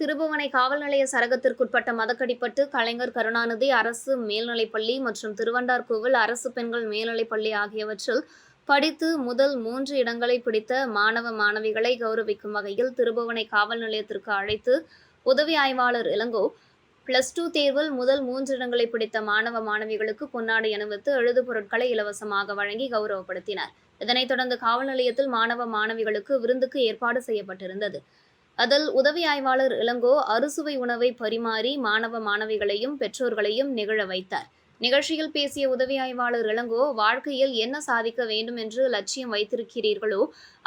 திருபுவனை காவல் நிலைய சரகத்திற்குட்பட்ட மதக்கடிப்பட்டு கலைஞர் கருணாநிதி அரசு மேல்நிலைப்பள்ளி மற்றும் திருவண்டார்கோவில் அரசு பெண்கள் மேல்நிலைப்பள்ளி ஆகியவற்றில் படித்து முதல் 3 இடங்களை பிடித்த மாணவ மாணவிகளை கௌரவிக்கும் வகையில் திருபுவனை காவல் நிலையத்திற்கு அழைத்து உதவி ஆய்வாளர் இளங்கோ +2 தேர்வில் முதல் 3 இடங்களை பிடித்த மாணவ மாணவிகளுக்கு பொன்னாடை அணிவித்து எழுது பொருட்களை இலவசமாக வழங்கி கௌரவப்படுத்தினர். இதனைத் தொடர்ந்து காவல் நிலையத்தில் மாணவ மாணவிகளுக்கு விருந்துக்கு ஏற்பாடு செய்யப்பட்டிருந்தது. அதில் உதவி ஆய்வாளர் இளங்கோ அறுசுவை உணவை பரிமாறி மாணவ மாணவிகளையும் பெற்றோர்களையும் நிகழ வைத்தார். நிகழ்ச்சியில் பேசிய உதவி ஆய்வாளர் இளங்கோ, வாழ்க்கையில் என்ன சாதிக்க வேண்டும் என்று லட்சியம் வைத்திருக்கிறீர்களோ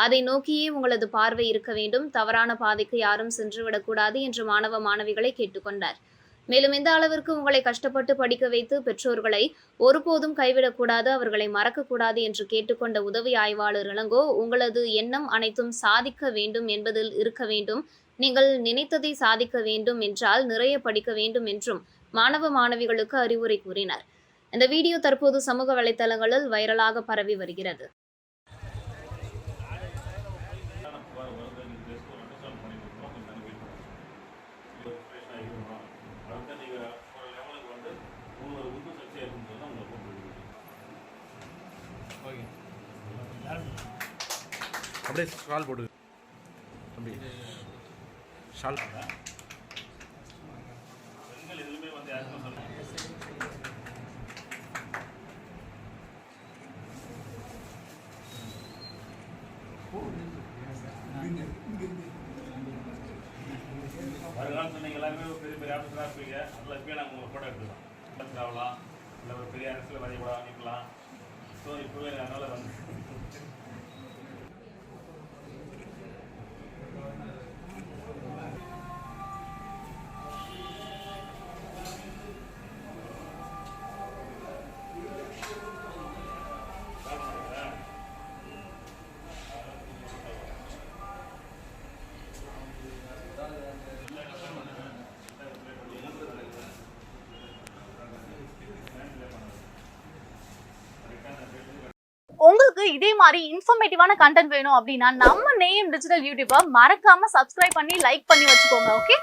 அதை நோக்கியே உங்களது பார்வை இருக்க வேண்டும், தவறான பாதைக்கு யாரும் சென்றுவிடக்கூடாது என்று மாணவ மாணவிகளை கேட்டுக்கொண்டார். மேலும் இந்த அளவிற்கு உங்களை கஷ்டப்பட்டு படிக்க வைத்து பெற்றோர்களை ஒருபோதும் கைவிடக்கூடாது, அவர்களை மறக்கக்கூடாது என்று கேட்டுக்கொண்ட உதவி ஆய்வாளர் இளங்கோ, உங்களது எண்ணம் அனைத்தும் சாதிக்க வேண்டும் என்பதில் இருக்க வேண்டும். நீங்கள் நினைத்ததை சாதிக்க வேண்டும் என்றால் நிறைய படிக்க வேண்டும் என்றும் மாணவ மாணவிகளுக்கு அறிவுரை கூறினார். இந்த வீடியோ தற்போது சமூக வலைதளங்களில் வைரலாக பரவி வருகிறது. அப்படியே ஷால் போடு, அப்படி ஷால் பெண்கள் எதுவுமே வந்து யாருக்கும் சொல்லுங்க. வருகாலத்தில் நீங்கள் எல்லாருமே பெரிய பெரிய ஆஃபீஸராக இருப்பீங்க. அதில் இப்போயே நாங்கள் உங்கள் ஃபோட்டோ எடுத்துக்கலாம், ஆகலாம், இல்லை ஒரு பெரிய அரசியல் வரைபடம் வாங்கிக்கலாம். ஸோ இப்போவே அதனால் வந்து உங்களுக்கு இதே மாதிரி இன்ஃபர்மேட்டிவான கண்டென்ட் வேணும் அப்படின்னா நம்ம நேயம் டிஜிட்டல் யூடியூபை மறக்காம சப்ஸ்கிரைப் பண்ணி லைக் பண்ணி வச்சுக்கோங்க. ஓகே.